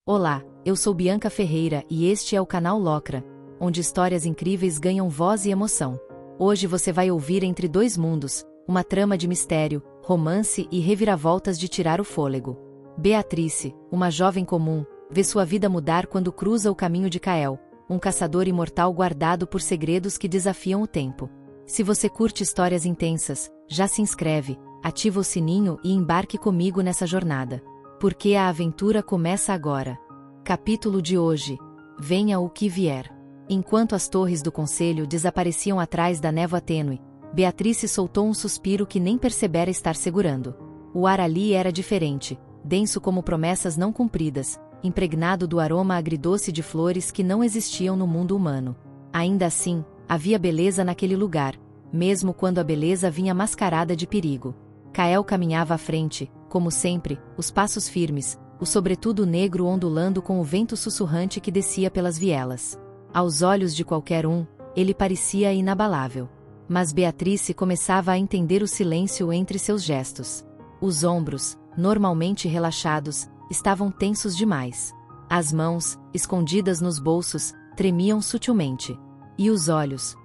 Olá, eu sou Bianca Ferreira e este é o canal Locra, onde histórias incríveis ganham voz e emoção. Hoje você vai ouvir Entre Dois Mundos, uma trama de mistério, romance e reviravoltas de tirar o fôlego. Beatrice, uma jovem comum, vê sua vida mudar quando cruza o caminho de Kael, um caçador imortal guardado por segredos que desafiam o tempo. Se você curte histórias intensas, já se inscreve, ativa o sininho e embarque comigo nessa jornada. Porque a aventura começa agora. Capítulo de hoje. Venha o que vier. Enquanto as torres do conselho desapareciam atrás da névoa tênue, Beatrice soltou um suspiro que nem percebera estar segurando. O ar ali era diferente, denso como promessas não cumpridas, impregnado do aroma agridoce de flores que não existiam no mundo humano. Ainda assim, havia beleza naquele lugar, mesmo quando a beleza vinha mascarada de perigo. Kael caminhava à frente, como sempre, os passos firmes, o sobretudo negro ondulando com o vento sussurrante que descia pelas vielas. Aos olhos de qualquer um, ele parecia inabalável. Mas Beatrice começava a entender o silêncio entre seus gestos. Os ombros, normalmente relaxados, estavam tensos demais. As mãos, escondidas nos bolsos, tremiam sutilmente. E os olhos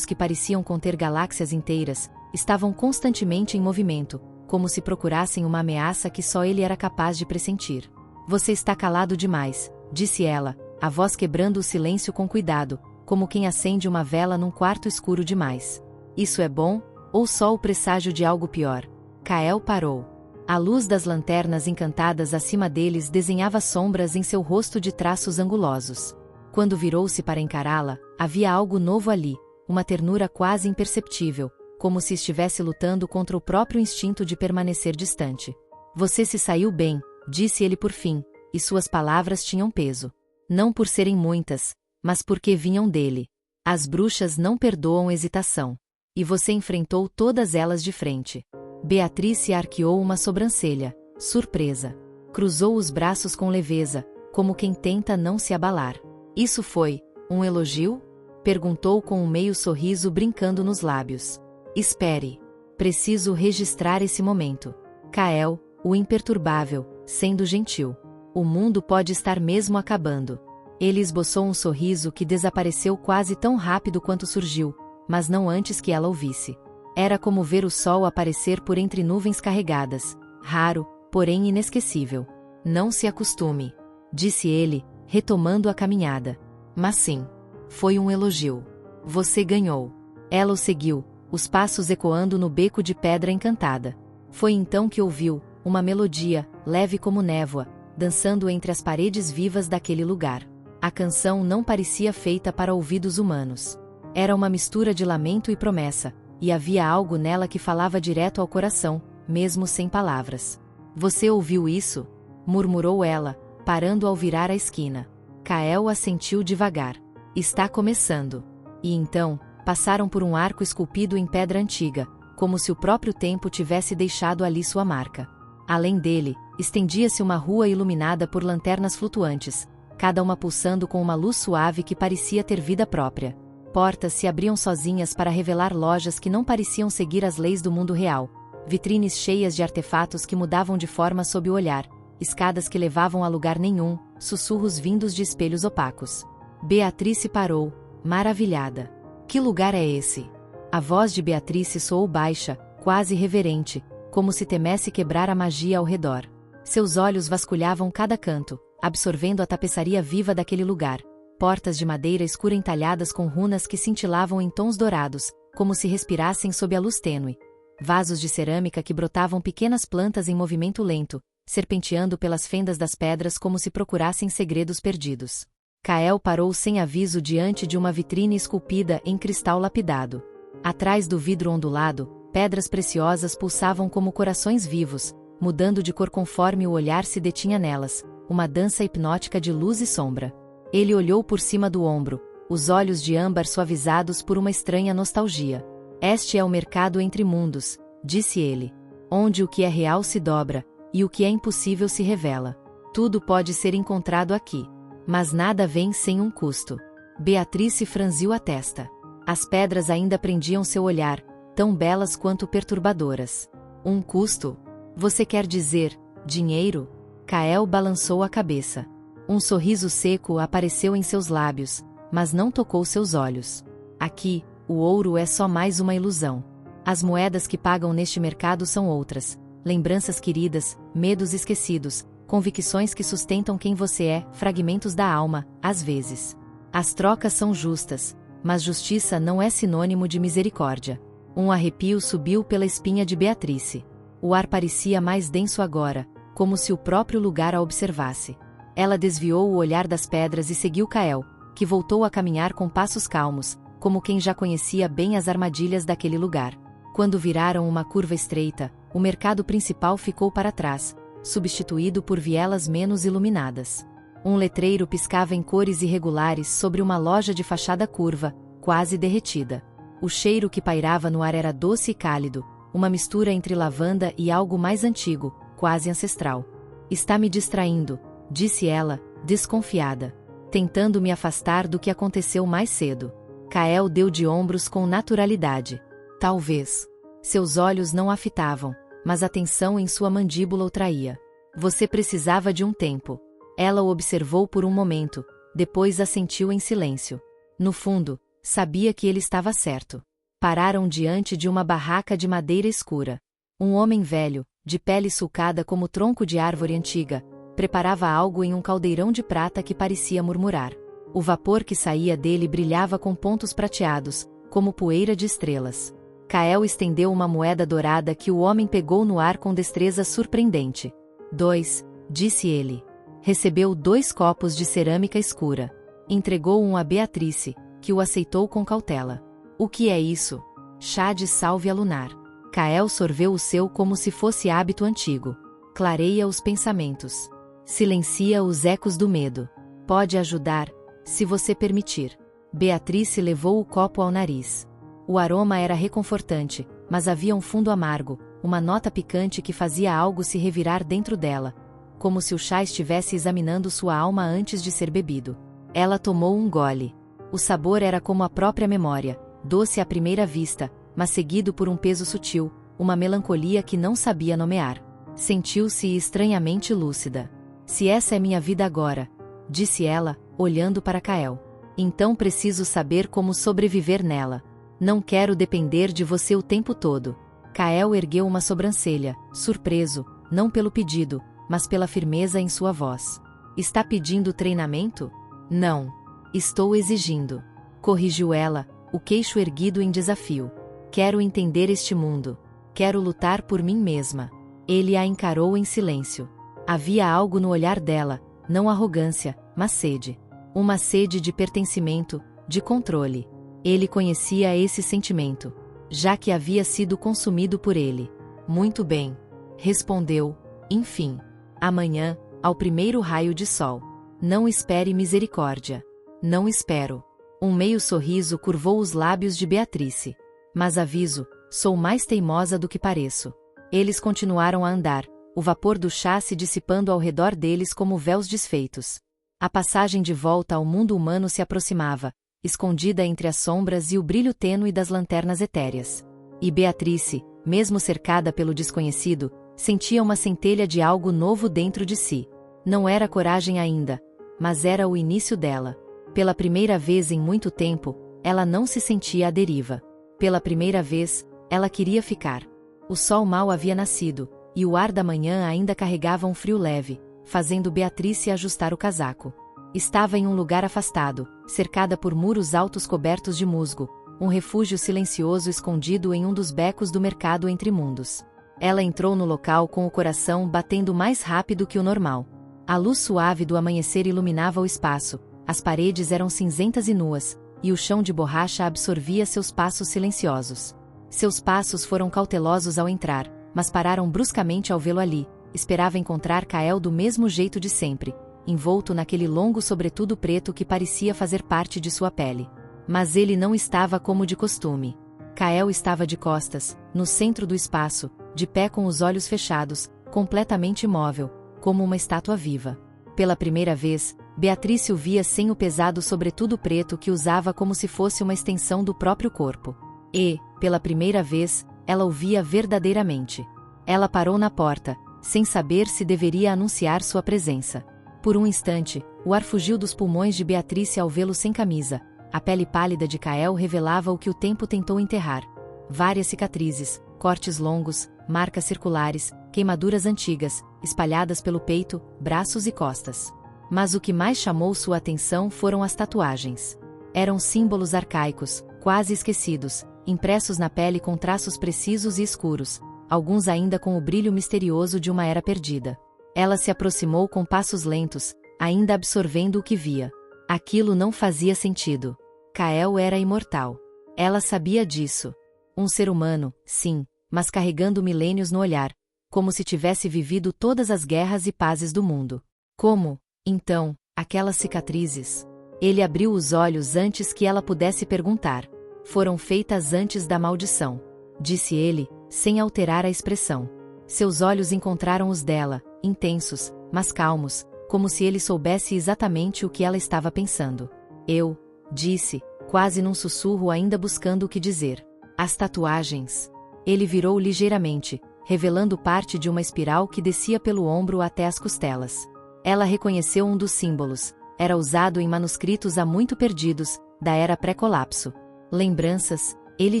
que pareciam conter galáxias inteiras, estavam constantemente em movimento, como se procurassem uma ameaça que só ele era capaz de pressentir. Você está calado demais, disse ela, a voz quebrando o silêncio com cuidado, como quem acende uma vela num quarto escuro demais. Isso é bom, ou só o presságio de algo pior? Kael parou. A luz das lanternas encantadas acima deles desenhava sombras em seu rosto de traços angulosos. Quando virou-se para encará-la, havia algo novo ali, uma ternura quase imperceptível, como se estivesse lutando contra o próprio instinto de permanecer distante. Você se saiu bem, disse ele por fim, e suas palavras tinham peso. Não por serem muitas, mas porque vinham dele. As bruxas não perdoam hesitação. E você enfrentou todas elas de frente. Beatrice arqueou uma sobrancelha, surpresa. Cruzou os braços com leveza, como quem tenta não se abalar. Isso foi um elogio? Perguntou com um meio sorriso brincando nos lábios. Espere. Preciso registrar esse momento. Kael, o imperturbável, sendo gentil. O mundo pode estar mesmo acabando. Ele esboçou um sorriso que desapareceu quase tão rápido quanto surgiu, mas não antes que ela ouvisse. Era como ver o sol aparecer por entre nuvens carregadas, raro, porém inesquecível. Não se acostume, disse ele, retomando a caminhada. Mas sim, foi um elogio. Você ganhou. Ela o seguiu, os passos ecoando no beco de pedra encantada. Foi então que ouviu uma melodia, leve como névoa, dançando entre as paredes vivas daquele lugar. A canção não parecia feita para ouvidos humanos. Era uma mistura de lamento e promessa, e havia algo nela que falava direto ao coração, mesmo sem palavras. Você ouviu isso? Murmurou ela, parando ao virar a esquina. Kael assentiu devagar. Está começando. E então, passaram por um arco esculpido em pedra antiga, como se o próprio tempo tivesse deixado ali sua marca. Além dele, estendia-se uma rua iluminada por lanternas flutuantes, cada uma pulsando com uma luz suave que parecia ter vida própria. Portas se abriam sozinhas para revelar lojas que não pareciam seguir as leis do mundo real, vitrines cheias de artefatos que mudavam de forma sob o olhar, escadas que levavam a lugar nenhum, sussurros vindos de espelhos opacos. Beatrice parou, maravilhada. Que lugar é esse? A voz de Beatrice soou baixa, quase reverente, como se temesse quebrar a magia ao redor. Seus olhos vasculhavam cada canto, absorvendo a tapeçaria viva daquele lugar. Portas de madeira escura entalhadas com runas que cintilavam em tons dourados, como se respirassem sob a luz tênue. Vasos de cerâmica que brotavam pequenas plantas em movimento lento, serpenteando pelas fendas das pedras como se procurassem segredos perdidos. Kael parou sem aviso diante de uma vitrine esculpida em cristal lapidado. Atrás do vidro ondulado, pedras preciosas pulsavam como corações vivos, mudando de cor conforme o olhar se detinha nelas, uma dança hipnótica de luz e sombra. Ele olhou por cima do ombro, os olhos de âmbar suavizados por uma estranha nostalgia. Este é o mercado entre mundos, disse ele. Onde o que é real se dobra, e o que é impossível se revela. Tudo pode ser encontrado aqui. Mas nada vem sem um custo. Beatrice franziu a testa. As pedras ainda prendiam seu olhar, tão belas quanto perturbadoras. Um custo? Você quer dizer, dinheiro? Kael balançou a cabeça. Um sorriso seco apareceu em seus lábios, mas não tocou seus olhos. Aqui, o ouro é só mais uma ilusão. As moedas que pagam neste mercado são outras. Lembranças queridas, medos esquecidos, convicções que sustentam quem você é, fragmentos da alma, às vezes. As trocas são justas, mas justiça não é sinônimo de misericórdia. Um arrepio subiu pela espinha de Beatrice. O ar parecia mais denso agora, como se o próprio lugar a observasse. Ela desviou o olhar das pedras e seguiu Kael, que voltou a caminhar com passos calmos, como quem já conhecia bem as armadilhas daquele lugar. Quando viraram uma curva estreita, o mercado principal ficou para trás, substituído por vielas menos iluminadas. Um letreiro piscava em cores irregulares sobre uma loja de fachada curva, quase derretida. O cheiro que pairava no ar era doce e cálido, uma mistura entre lavanda e algo mais antigo, quase ancestral. "Está me distraindo", disse ela, desconfiada. "Tentando me afastar do que aconteceu mais cedo." Kael deu de ombros com naturalidade. "Talvez." Seus olhos não a fitavam, mas a tensão em sua mandíbula o traía. "Você precisava de um tempo." Ela o observou por um momento, depois assentiu em silêncio. No fundo, sabia que ele estava certo. Pararam diante de uma barraca de madeira escura. Um homem velho, de pele sulcada como tronco de árvore antiga, preparava algo em um caldeirão de prata que parecia murmurar. O vapor que saía dele brilhava com pontos prateados, como poeira de estrelas. Kael estendeu uma moeda dourada que o homem pegou no ar com destreza surpreendente. "2", disse ele. Recebeu 2 copos de cerâmica escura. Entregou um a Beatrice, que o aceitou com cautela. "O que é isso?" "Chá de sálvia lunar." Kael sorveu o seu como se fosse hábito antigo. "Clareia os pensamentos. Silencia os ecos do medo. Pode ajudar, se você permitir." Beatrice levou o copo ao nariz. O aroma era reconfortante, mas havia um fundo amargo, uma nota picante que fazia algo se revirar dentro dela, como se o chá estivesse examinando sua alma antes de ser bebido. Ela tomou um gole. O sabor era como a própria memória, doce à primeira vista, mas seguido por um peso sutil, uma melancolia que não sabia nomear. Sentiu-se estranhamente lúcida. "Se essa é minha vida agora", disse ela, olhando para Kael, "então preciso saber como sobreviver nela. Não quero depender de você o tempo todo." Kael ergueu uma sobrancelha, surpreso, não pelo pedido, mas pela firmeza em sua voz. "Está pedindo treinamento?" "Não. Estou exigindo", corrigiu ela, o queixo erguido em desafio. "Quero entender este mundo. Quero lutar por mim mesma." Ele a encarou em silêncio. Havia algo no olhar dela, não arrogância, mas sede. Uma sede de pertencimento, de controle. Ele conhecia esse sentimento, já que havia sido consumido por ele. "Muito bem", respondeu, enfim. "Amanhã, ao primeiro raio de sol. Não espere misericórdia." "Não espero." Um meio sorriso curvou os lábios de Beatrice. "Mas aviso, sou mais teimosa do que pareço." Eles continuaram a andar, o vapor do chá se dissipando ao redor deles como véus desfeitos. A passagem de volta ao mundo humano se aproximava, escondida entre as sombras e o brilho tênue das lanternas etéreas. E Beatrice, mesmo cercada pelo desconhecido, sentia uma centelha de algo novo dentro de si. Não era coragem ainda, mas era o início dela. Pela primeira vez em muito tempo, ela não se sentia à deriva. Pela primeira vez, ela queria ficar. O sol mal havia nascido, e o ar da manhã ainda carregava um frio leve, fazendo Beatrice ajustar o casaco. Estava em um lugar afastado, cercada por muros altos cobertos de musgo, um refúgio silencioso escondido em um dos becos do mercado entre mundos. Ela entrou no local com o coração batendo mais rápido que o normal. A luz suave do amanhecer iluminava o espaço, as paredes eram cinzentas e nuas, e o chão de borracha absorvia seus passos silenciosos. Seus passos foram cautelosos ao entrar, mas pararam bruscamente ao vê-lo ali. Esperava encontrar Kael do mesmo jeito de sempre, envolto naquele longo sobretudo preto que parecia fazer parte de sua pele. Mas ele não estava como de costume. Kael estava de costas, no centro do espaço, de pé com os olhos fechados, completamente imóvel, como uma estátua viva. Pela primeira vez, Beatrice o via sem o pesado sobretudo preto que usava como se fosse uma extensão do próprio corpo. E, pela primeira vez, ela o via verdadeiramente. Ela parou na porta, sem saber se deveria anunciar sua presença. Por um instante, O ar fugiu dos pulmões de Beatrice ao vê-lo sem camisa. A pele pálida de Kael revelava o que o tempo tentou enterrar. Várias cicatrizes, cortes longos, marcas circulares, queimaduras antigas, espalhadas pelo peito, braços e costas. Mas o que mais chamou sua atenção foram as tatuagens. Eram símbolos arcaicos, quase esquecidos, impressos na pele com traços precisos e escuros, alguns ainda com o brilho misterioso de uma era perdida. Ela se aproximou com passos lentos, ainda absorvendo o que via. Aquilo não fazia sentido. Kael era imortal. Ela sabia disso. Um ser humano, sim, mas carregando milênios no olhar, como se tivesse vivido todas as guerras e pazes do mundo. Como, então, aquelas cicatrizes? Ele abriu os olhos antes que ela pudesse perguntar. Foram feitas antes da maldição, disse ele, sem alterar a expressão. Seus olhos encontraram os dela, intensos, mas calmos, como se ele soubesse exatamente o que ela estava pensando. Eu, disse, quase num sussurro ainda buscando o que dizer. As tatuagens. Ele virou ligeiramente, revelando parte de uma espiral que descia pelo ombro até as costelas. Ela reconheceu um dos símbolos. Era usado em manuscritos há muito perdidos, da era pré-colapso. Lembranças, ele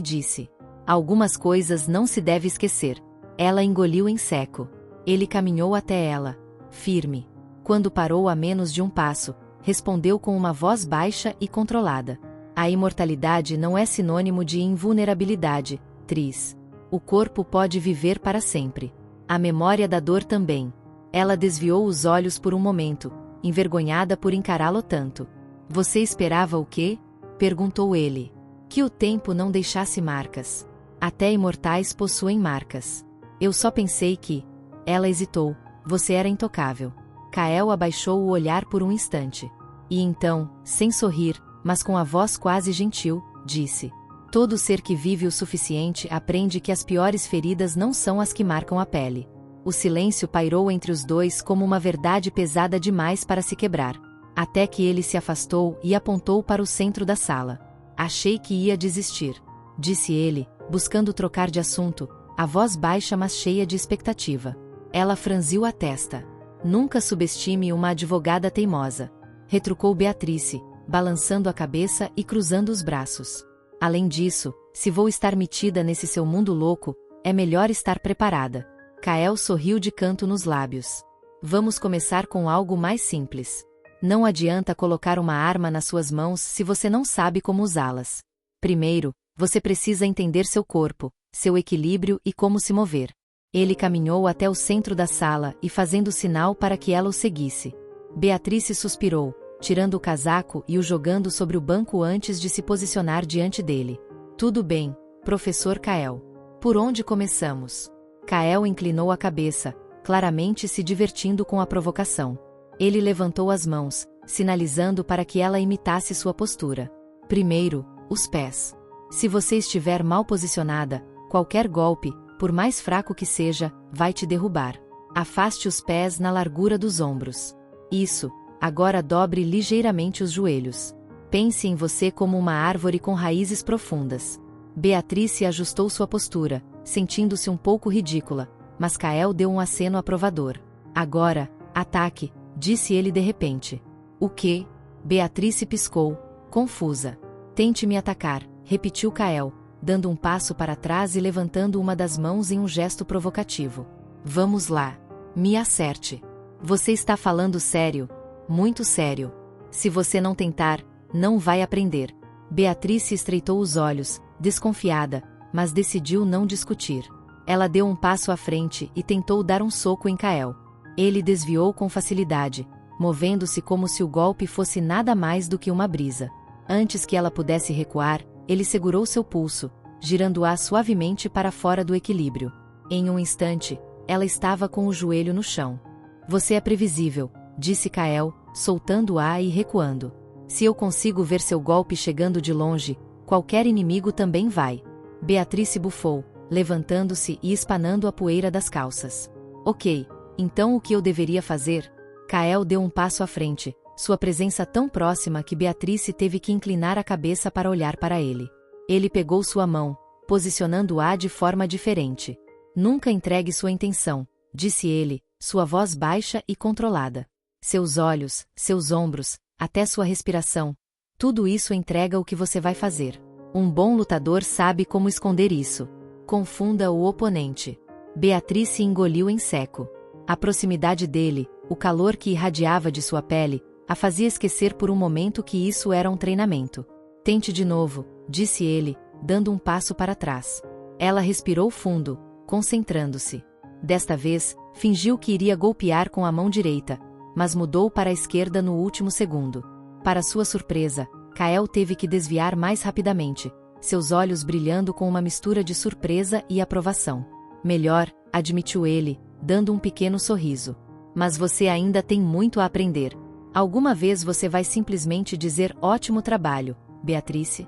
disse. Algumas coisas não se deve esquecer. Ela engoliu em seco. Ele caminhou até ela, firme. Quando parou a menos de um passo, respondeu com uma voz baixa e controlada. A imortalidade não é sinônimo de invulnerabilidade, Tris. O corpo pode viver para sempre. A memória da dor também. Ela desviou os olhos por um momento, envergonhada por encará-lo tanto. Você esperava o quê? Perguntou ele. Que o tempo não deixasse marcas. Até imortais possuem marcas. Eu só pensei que... Ela hesitou. Você era intocável. Kael abaixou o olhar por um instante. E então, sem sorrir, mas com a voz quase gentil, disse. Todo ser que vive o suficiente aprende que as piores feridas não são as que marcam a pele. O silêncio pairou entre os dois como uma verdade pesada demais para se quebrar. Até que ele se afastou e apontou para o centro da sala. Achei que ia desistir, disse ele, buscando trocar de assunto, a voz baixa mas cheia de expectativa. Ela franziu a testa. Nunca subestime uma advogada teimosa, retrucou Beatrice, balançando a cabeça e cruzando os braços. Além disso, se vou estar metida nesse seu mundo louco, é melhor estar preparada. Kael sorriu de canto nos lábios. Vamos começar com algo mais simples. Não adianta colocar uma arma nas suas mãos se você não sabe como usá-las. Primeiro, você precisa entender seu corpo, seu equilíbrio e como se mover. Ele caminhou até o centro da sala e fazendo sinal para que ela o seguisse. Beatrice suspirou, tirando o casaco e o jogando sobre o banco antes de se posicionar diante dele. Tudo bem, professor Kael. Por onde começamos? Kael inclinou a cabeça, claramente se divertindo com a provocação. Ele levantou as mãos, sinalizando para que ela imitasse sua postura. Primeiro, os pés. Se você estiver mal posicionada, qualquer golpe, por mais fraco que seja, vai te derrubar. Afaste os pés na largura dos ombros. Isso, agora dobre ligeiramente os joelhos. Pense em você como uma árvore com raízes profundas. Beatrice ajustou sua postura, sentindo-se um pouco ridícula, mas Kael deu um aceno aprovador. Agora, ataque, disse ele de repente. O quê? Beatrice piscou, confusa. Tente me atacar, repetiu Kael, dando um passo para trás e levantando uma das mãos em um gesto provocativo. Vamos lá. Me acerte. Você está falando sério? Muito sério. Se você não tentar, não vai aprender. Beatrice estreitou os olhos, desconfiada, mas decidiu não discutir. Ela deu um passo à frente e tentou dar um soco em Kael. Ele desviou com facilidade, movendo-se como se o golpe fosse nada mais do que uma brisa. Antes que ela pudesse recuar, ele segurou seu pulso, girando-a suavemente para fora do equilíbrio. Em um instante, ela estava com o joelho no chão. Você é previsível, disse Kael, soltando-a e recuando. Se eu consigo ver seu golpe chegando de longe, qualquer inimigo também vai. Beatrice bufou, levantando-se e espanando a poeira das calças. Ok, então o que eu deveria fazer? Kael deu um passo à frente, sua presença tão próxima que Beatrice teve que inclinar a cabeça para olhar para ele. Ele pegou sua mão, posicionando-a de forma diferente. Nunca entregue sua intenção, disse ele, sua voz baixa e controlada. Seus olhos, seus ombros, até sua respiração. Tudo isso entrega o que você vai fazer. Um bom lutador sabe como esconder isso. Confunda o oponente. Beatrice engoliu em seco. A proximidade dele, o calor que irradiava de sua pele, a fazia esquecer por um momento que isso era um treinamento. Tente de novo, disse ele, dando um passo para trás. Ela respirou fundo, concentrando-se. Desta vez, fingiu que iria golpear com a mão direita, mas mudou para a esquerda no último segundo. Para sua surpresa, Kael teve que desviar mais rapidamente, seus olhos brilhando com uma mistura de surpresa e aprovação. Melhor, admitiu ele, dando um pequeno sorriso. Mas você ainda tem muito a aprender. Alguma vez você vai simplesmente dizer ótimo trabalho, Beatrice?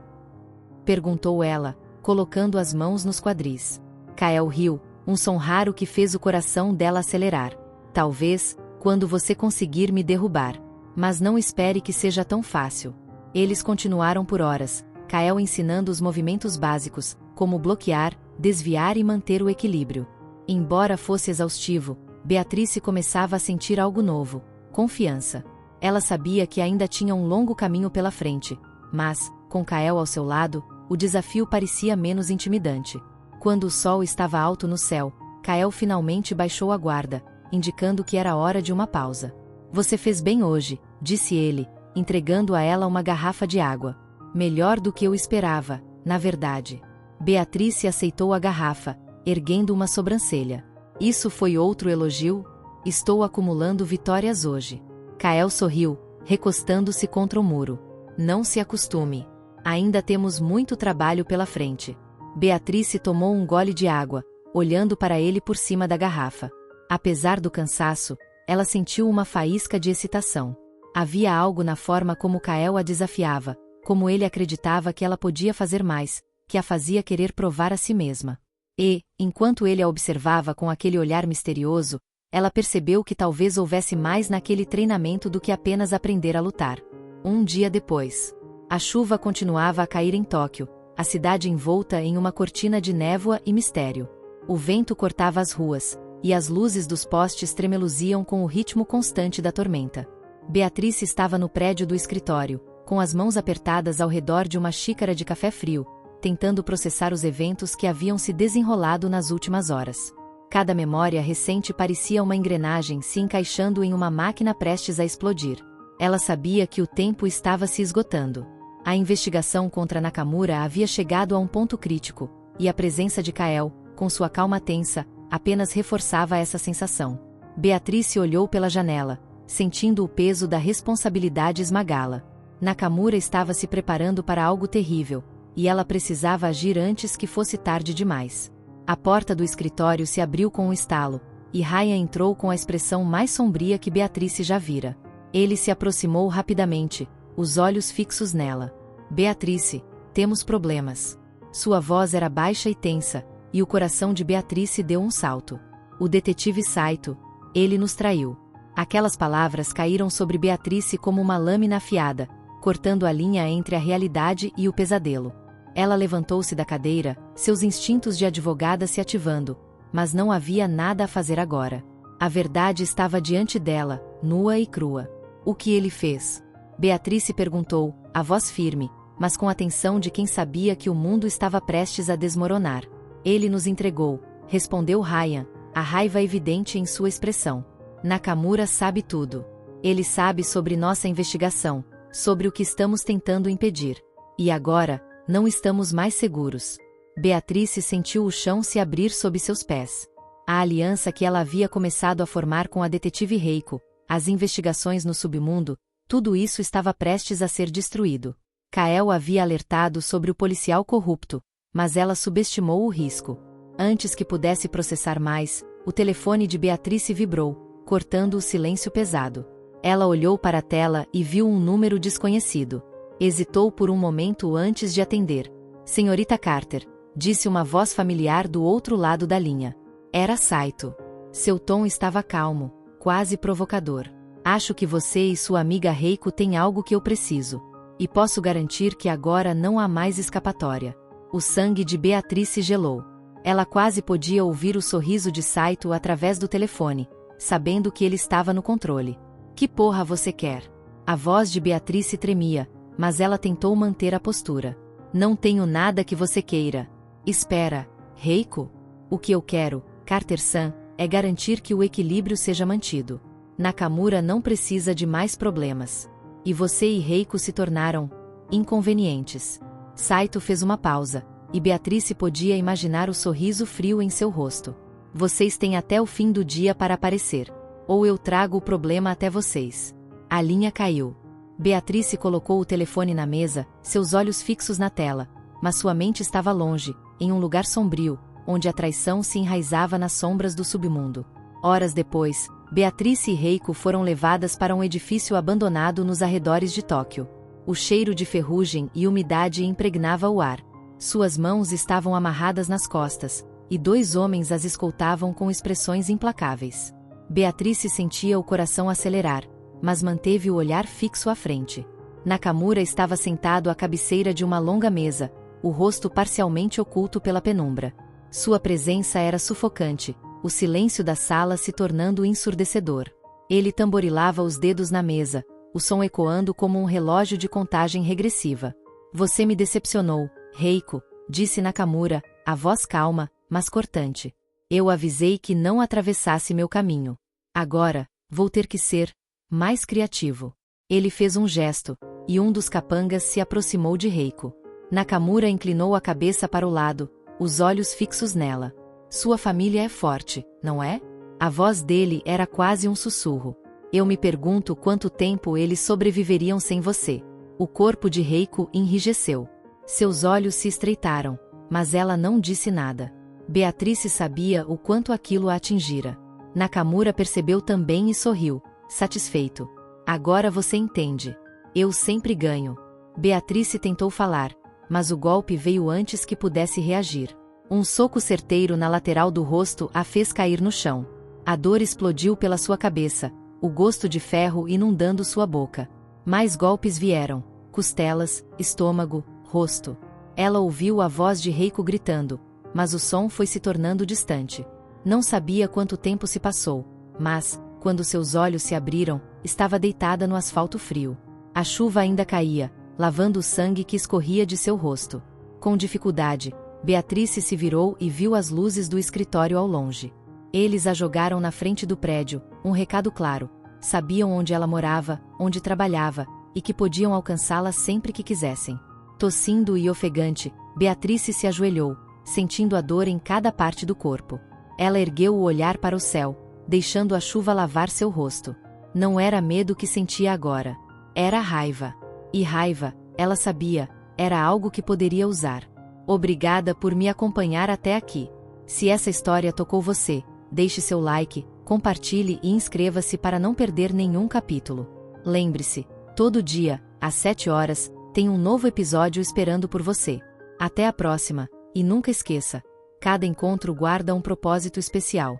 Perguntou ela, colocando as mãos nos quadris. Kael riu, um som raro que fez o coração dela acelerar. Talvez, quando você conseguir me derrubar. Mas não espere que seja tão fácil. Eles continuaram por horas, Kael ensinando os movimentos básicos, como bloquear, desviar e manter o equilíbrio. Embora fosse exaustivo, Beatrice começava a sentir algo novo, confiança. Ela sabia que ainda tinha um longo caminho pela frente, mas, com Kael ao seu lado, o desafio parecia menos intimidante. Quando o sol estava alto no céu, Kael finalmente baixou a guarda, indicando que era hora de uma pausa. Você fez bem hoje, disse ele, entregando a ela uma garrafa de água. Melhor do que eu esperava, na verdade. Beatrice aceitou a garrafa, erguendo uma sobrancelha. Isso foi outro elogio? Estou acumulando vitórias hoje. Kael sorriu, recostando-se contra o muro. Não se acostume. Ainda temos muito trabalho pela frente. Beatrice tomou um gole de água, olhando para ele por cima da garrafa. Apesar do cansaço, ela sentiu uma faísca de excitação. Havia algo na forma como Kael a desafiava, como ele acreditava que ela podia fazer mais, que a fazia querer provar a si mesma. E, enquanto ele a observava com aquele olhar misterioso, ela percebeu que talvez houvesse mais naquele treinamento do que apenas aprender a lutar. Um dia depois. A chuva continuava a cair em Tóquio, a cidade envolta em uma cortina de névoa e mistério. O vento cortava as ruas, e as luzes dos postes tremeluziam com o ritmo constante da tormenta. Beatrice estava no prédio do escritório, com as mãos apertadas ao redor de uma xícara de café frio, tentando processar os eventos que haviam se desenrolado nas últimas horas. Cada memória recente parecia uma engrenagem se encaixando em uma máquina prestes a explodir. Ela sabia que o tempo estava se esgotando. A investigação contra Nakamura havia chegado a um ponto crítico, e a presença de Kael, com sua calma tensa, apenas reforçava essa sensação. Beatrice olhou pela janela, sentindo o peso da responsabilidade esmagá-la. Nakamura estava se preparando para algo terrível, e ela precisava agir antes que fosse tarde demais. A porta do escritório se abriu com um estalo, e Ryan entrou com a expressão mais sombria que Beatrice já vira. Ele se aproximou rapidamente, os olhos fixos nela. Beatrice, temos problemas. Sua voz era baixa e tensa, e o coração de Beatrice deu um salto. O detetive Saito, ele nos traiu. Aquelas palavras caíram sobre Beatrice como uma lâmina afiada, cortando a linha entre a realidade e o pesadelo. Ela levantou-se da cadeira, seus instintos de advogada se ativando, mas não havia nada a fazer agora. A verdade estava diante dela, nua e crua. O que ele fez? Beatrice perguntou, a voz firme, mas com a atenção de quem sabia que o mundo estava prestes a desmoronar. Ele nos entregou, respondeu Ryan, a raiva evidente em sua expressão. Nakamura sabe tudo. Ele sabe sobre nossa investigação, sobre o que estamos tentando impedir. E agora, não estamos mais seguros. Beatrice sentiu o chão se abrir sob seus pés. A aliança que ela havia começado a formar com a detetive Reiko, as investigações no submundo, tudo isso estava prestes a ser destruído. Kael havia alertado sobre o policial corrupto, mas ela subestimou o risco. Antes que pudesse processar mais, o telefone de Beatrice vibrou, cortando o silêncio pesado. Ela olhou para a tela e viu um número desconhecido. Hesitou por um momento antes de atender. Senhorita Carter, disse uma voz familiar do outro lado da linha. Era Saito. Seu tom estava calmo, quase provocador. Acho que você e sua amiga Reiko têm algo que eu preciso. E posso garantir que agora não há mais escapatória. O sangue de Beatrice gelou. Ela quase podia ouvir o sorriso de Saito através do telefone, sabendo que ele estava no controle. Que porra você quer? A voz de Beatrice tremia, mas ela tentou manter a postura. Não tenho nada que você queira. Espera, Reiko? O que eu quero, Carter-san, é garantir que o equilíbrio seja mantido. Nakamura não precisa de mais problemas. E você e Reiko se tornaram inconvenientes. Saito fez uma pausa, e Beatrice podia imaginar o sorriso frio em seu rosto. Vocês têm até o fim do dia para aparecer. Ou eu trago o problema até vocês. A linha caiu. Beatrice colocou o telefone na mesa, seus olhos fixos na tela, mas sua mente estava longe, em um lugar sombrio, onde a traição se enraizava nas sombras do submundo. Horas depois, Beatrice e Reiko foram levadas para um edifício abandonado nos arredores de Tóquio. O cheiro de ferrugem e umidade impregnava o ar. Suas mãos estavam amarradas nas costas, e 2 homens as escoltavam com expressões implacáveis. Beatrice sentia o coração acelerar, mas manteve o olhar fixo à frente. Nakamura estava sentado à cabeceira de uma longa mesa, o rosto parcialmente oculto pela penumbra. Sua presença era sufocante, o silêncio da sala se tornando ensurdecedor. Ele tamborilava os dedos na mesa, o som ecoando como um relógio de contagem regressiva. Você me decepcionou, Reiko, disse Nakamura, a voz calma, mas cortante. Eu avisei que não atravessasse meu caminho. Agora, vou ter que ser mais criativo. Ele fez um gesto, e um dos capangas se aproximou de Reiko. Nakamura inclinou a cabeça para o lado, os olhos fixos nela. Sua família é forte, não é? A voz dele era quase um sussurro. Eu me pergunto quanto tempo eles sobreviveriam sem você. O corpo de Reiko enrijeceu. Seus olhos se estreitaram, mas ela não disse nada. Beatrice sabia o quanto aquilo a atingira. Nakamura percebeu também e sorriu, satisfeito. Agora você entende. Eu sempre ganho. Beatrice tentou falar, mas o golpe veio antes que pudesse reagir. Um soco certeiro na lateral do rosto a fez cair no chão. A dor explodiu pela sua cabeça, o gosto de ferro inundando sua boca. Mais golpes vieram, costelas, estômago, rosto. Ela ouviu a voz de Reiko gritando, mas o som foi se tornando distante. Não sabia quanto tempo se passou, mas, quando seus olhos se abriram, estava deitada no asfalto frio. A chuva ainda caía, lavando o sangue que escorria de seu rosto. Com dificuldade, Beatrice se virou e viu as luzes do escritório ao longe. Eles a jogaram na frente do prédio, um recado claro. Sabiam onde ela morava, onde trabalhava, e que podiam alcançá-la sempre que quisessem. Tossindo e ofegante, Beatrice se ajoelhou, sentindo a dor em cada parte do corpo. Ela ergueu o olhar para o céu, deixando a chuva lavar seu rosto. Não era medo que sentia agora. Era raiva. E raiva, ela sabia, era algo que poderia usar. Obrigada por me acompanhar até aqui. Se essa história tocou você, deixe seu like, compartilhe e inscreva-se para não perder nenhum capítulo. Lembre-se, todo dia, às 7 horas, tem um novo episódio esperando por você. Até a próxima, e nunca esqueça, cada encontro guarda um propósito especial.